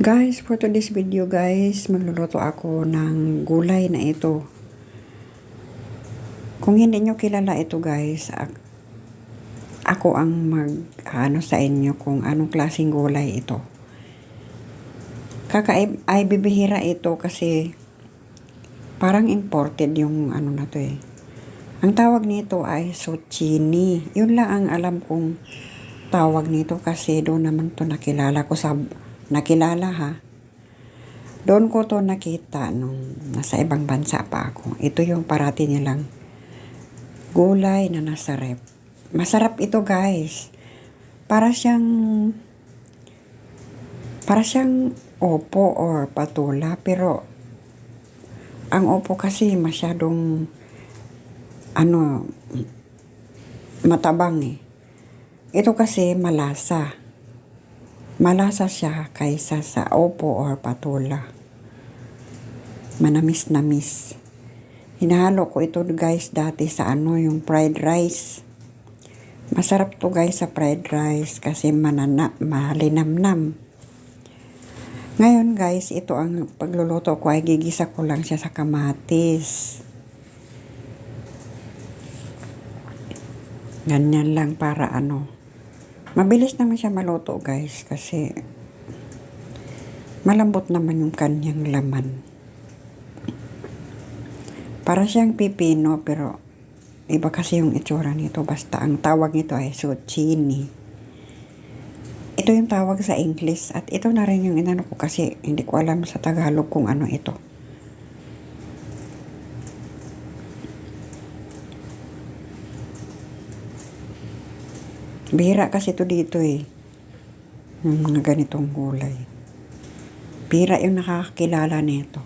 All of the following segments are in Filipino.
Guys, for today's video guys, magluluto ako ng gulay na ito. Kung hindi nyo kilala ito guys, ako ang ano sa inyo kung anong klaseng gulay ito. Ay bibihira ito kasi parang imported yung ano na to eh. Ang tawag nito ay zucchini. Yun lang ang alam kong tawag nito kasi doon naman to nakilala ha. Doon ko to nakita nung nasa ibang bansa pa ako. Ito yung parati nilang gulay na nasa rep. Masarap ito guys. Para siyang opo or patula. Pero ang opo kasi masyadong matabang eh. Ito kasi malasa. Malasa siya kaysa sa opo or patula. Manamis-namis. Hinahalo ko ito guys dati sa yung fried rice. Masarap to guys sa fried rice kasi malinamnam. Ngayon guys, ito ang pagluluto ko ay gigisa ko lang siya sa kamatis. Ganyan lang para mabilis naman siya maluto guys kasi malambot naman yung kanyang laman. Para siyang pipino pero iba kasi yung itsura nito. Basta ang tawag nito ay zucchini. Ito yung tawag sa English at ito na rin yung inano ko kasi hindi ko alam sa Tagalog kung ano ito. Bihira kasi ito dito eh. Yung mga ganitong gulay. Bihira yung nakakakilala nito.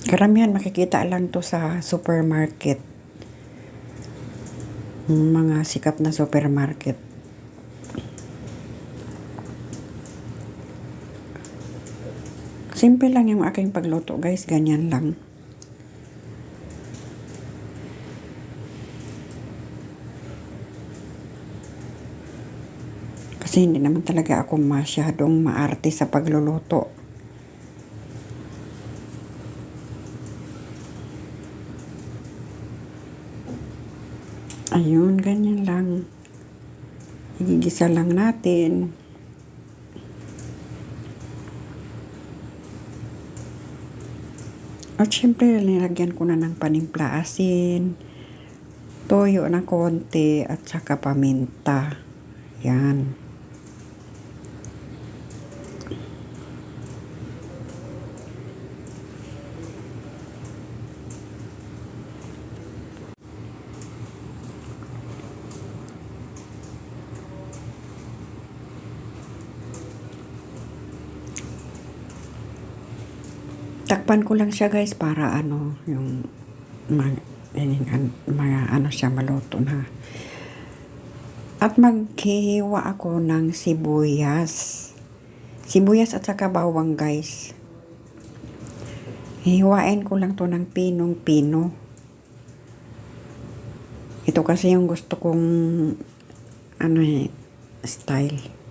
Karamihan makikita lang to sa supermarket. Mga sikat na supermarket. Simple lang yung aking pagluto guys, ganyan lang. Kasi hindi naman talaga ako masyadong maarte sa pagluluto. Ayun, ganyan lang. Igigisa lang natin. At syempre, nilagyan ko na ng panimpla asin, toyo na konti, at saka paminta. Yan. Takpan ko lang siya guys para yung siya maluto na. At maghihiwa ako ng sibuyas. Sibuyas at saka bawang guys. Hihiwain ko lang to ng pinong-pino. Ito kasi yung gusto kong style.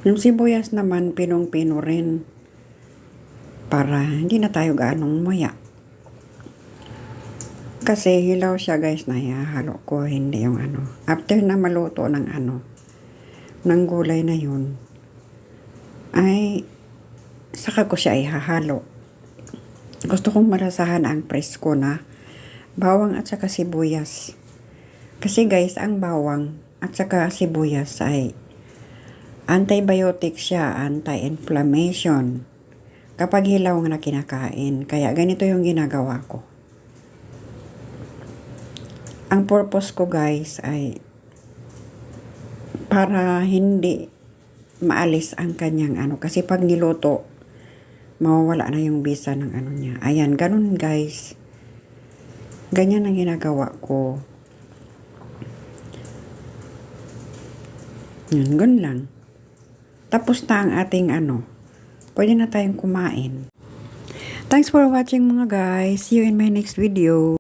Yung sibuyas naman, pinong-pino rin. Para hindi na tayo gaanong muya. Kasi hilaw siya guys na halo ko, hindi yung After na maluto ng ng gulay na yun, ay saka ko siya ihahalo. Gusto kong malasahan ang presko na bawang at saka sibuyas. Kasi guys, ang bawang at saka sibuyas ay antibiotic siya, anti-inflammation. Kapag hilaw na kinakain. Kaya ganito yung ginagawa ko. Ang purpose ko guys ay para hindi maalis ang kanyang ano. Kasi pag niluto, mawawala na yung bisa ng ano niya. Ayan, ganun guys. Ganyan ang ginagawa ko. Yan, ganun lang. Tapos na ang ating ano. Pwede na tayong kumain. Thanks for watching mga guys. See you in my next video.